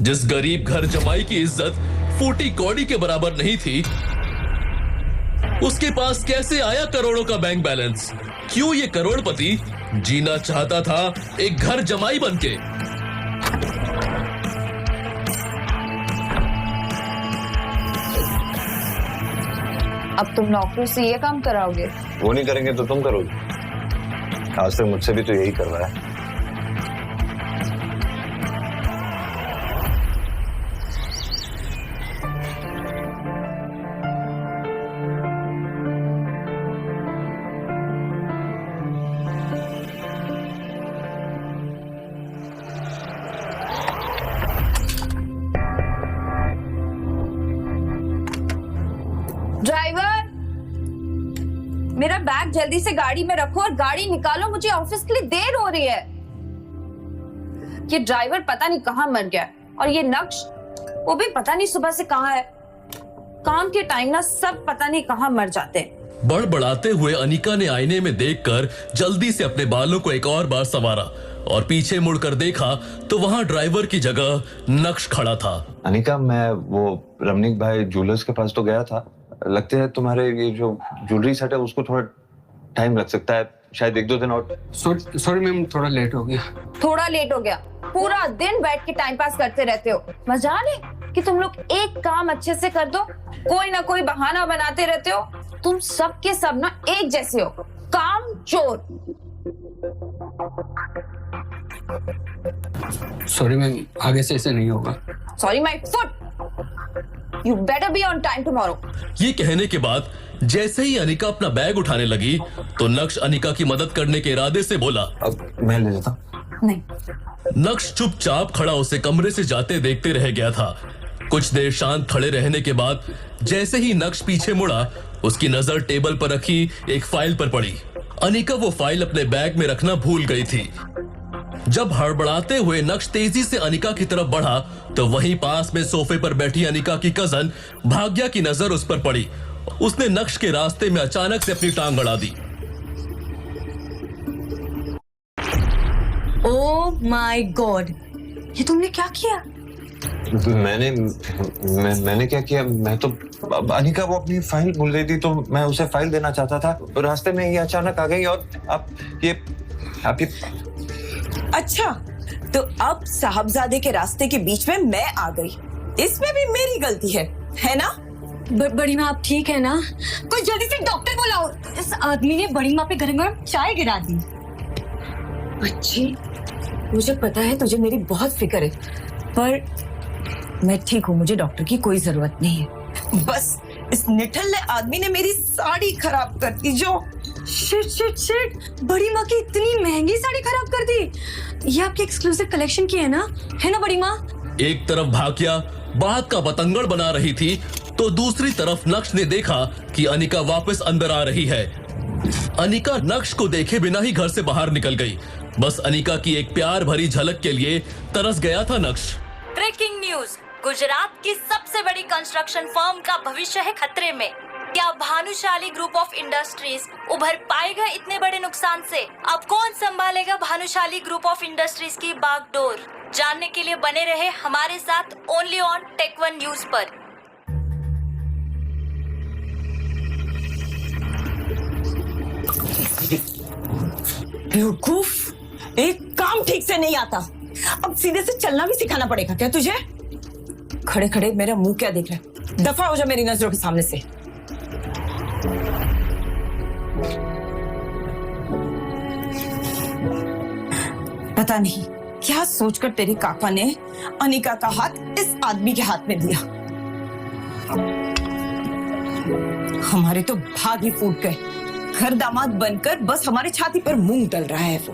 जिस गरीब घर जमाई की इज्जत फूटी कौड़ी के बराबर नहीं थी, उसके पास कैसे आया करोड़ों का बैंक बैलेंस? क्यों ये करोड़पति जीना चाहता था एक घर जमाई बनके? अब तुम नौकरों से ये काम कराओगे? वो नहीं करेंगे तो तुम करोगे। आज तक मुझसे भी तो यही करवाया। ड्राइवर, मेरा बैग जल्दी से गाड़ी में रखो और गाड़ी निकालो, मुझे ऑफिस के लिए देर हो रही है। ये ड्राइवर पता नहीं कहाँ मर गया और ये नक्श वो भी पता नहीं सुबह से कहाँ है। काम के टाइम ना सब पता नहीं कहाँ मर जाते हैं। बड़बड़ाते हुए अनिका ने आईने में देखकर जल्दी से अपने बालों को एक और बार संवारा और पीछे मुड़कर देखा तो वहां ड्राइवर की जगह नक्श खड़ा था। अनिका, मैं वो रमनीक भाई ज्वेलर्स के पास तो गया था। लगता है तुम्हारे ये जो ज्वेलरी सेट है उसको थोड़ा टाइम लग सकता है, शायद 1-2 दिन और। सॉरी मैम, थोड़ा लेट हो गया। थोड़ा लेट हो गया? पूरा दिन बैठ के टाइम पास करते रहते हो। मजाल है कि तुम लोग एक काम अच्छे से कर दो, कोई ना कोई बहाना बनाते रहते हो। तुम सब के सब ना एक जैसे हो, काम चोर। सॉरी मैम, आगे से ऐसे नहीं होगा। Sorry my foot. You better be on time tomorrow. ये कहने के बाद जैसे ही अनिका अपना बैग उठाने लगी तो नक्श अनिका की मदद करने के इरादे से बोला, अब मैं ले लेता। नहीं। नक्श चुपचाप खड़ा उसे कमरे से जाते देखते रह गया था। कुछ देर शांत खड़े रहने के बाद जैसे ही नक्श पीछे मुड़ा, उसकी नजर टेबल पर रखी एक फाइल पर पड़ी। अनिका वो फाइल अपने बैग में रखना भूल गई थी। जब हड़बड़ाते हुए नक्श तेजी से अनिका की तरफ बढ़ा तो वहीं पास में सोफे पर बैठी अनिका की कजन भाग्या की नजर उस पर पड़ी। उसने नक्श के रास्ते में अचानक से अपनी टांग अड़ा दी। ओह माय गॉड, ये तुमने क्या किया? मैंने क्या किया? मैं तो अनिका वो अपनी फाइल भूल गई थी तो मैं उसे फाइल देना चाहता था। रास्ते में ये अचानक आ गई और आप ये अच्छा, तो अब साहबजादे के रास्ते के बीच में मैं आ गई, इसमें भी मेरी गलती है ना? बड़ी माँ आप ठीक है ना? कोई जल्दी से डॉक्टर बुलाओ। इस आदमी ने बड़ी माँ पे गरम गरम चाय गिरा दी। अच्छी, मुझे पता है तुझे मेरी बहुत फिक्र है, पर मैं ठीक हूँ, मुझे डॉक्टर की कोई जरूरत नहीं है। बस इस निठल्ले आदमी ने मेरी साड़ी खराब कर दी। जो शिट, बड़ी माँ की इतनी महंगी साड़ी खराब कर दी। ये आपकी एक्सक्लूसिव कलेक्शन की है ना बड़ी माँ? एक तरफ भाग्या बात का बतंगड़ बना रही थी तो दूसरी तरफ नक्श ने देखा कि अनिका वापस अंदर आ रही है। अनिका नक्श को देखे बिना ही घर से बाहर निकल गई। बस अनिका की एक प्यार भरी झलक के लिए तरस गया था नक्श। ब्रेकिंग न्यूज, गुजरात की सबसे बड़ी कंस्ट्रक्शन फर्म का भविष्य है खतरे में। क्या भानुशाली ग्रुप ऑफ इंडस्ट्रीज उभर पाएगा इतने बड़े नुकसान से? अब कौन संभालेगा भानुशाली ग्रुप ऑफ इंडस्ट्रीज की बागडोर? जानने के लिए बने रहे हमारे साथ ओनली ऑन टेक1 न्यूज पर। बेवकूफ, एक काम ठीक से नहीं आता, अब सीधे से चलना भी सिखाना पड़ेगा क्या तुझे? खड़े खड़े मेरा मुंह क्या देख रहा है? दफा हो जा मेरी नजरों के सामने से। पता नहीं क्या सोचकर तेरी काका ने अनिका का हाथ इस आदमी के हाथ में दिया। हमारे तो भाग ही फूट गए। घर दामाद बनकर बस हमारी छाती पर मूंग डल रहा है वो।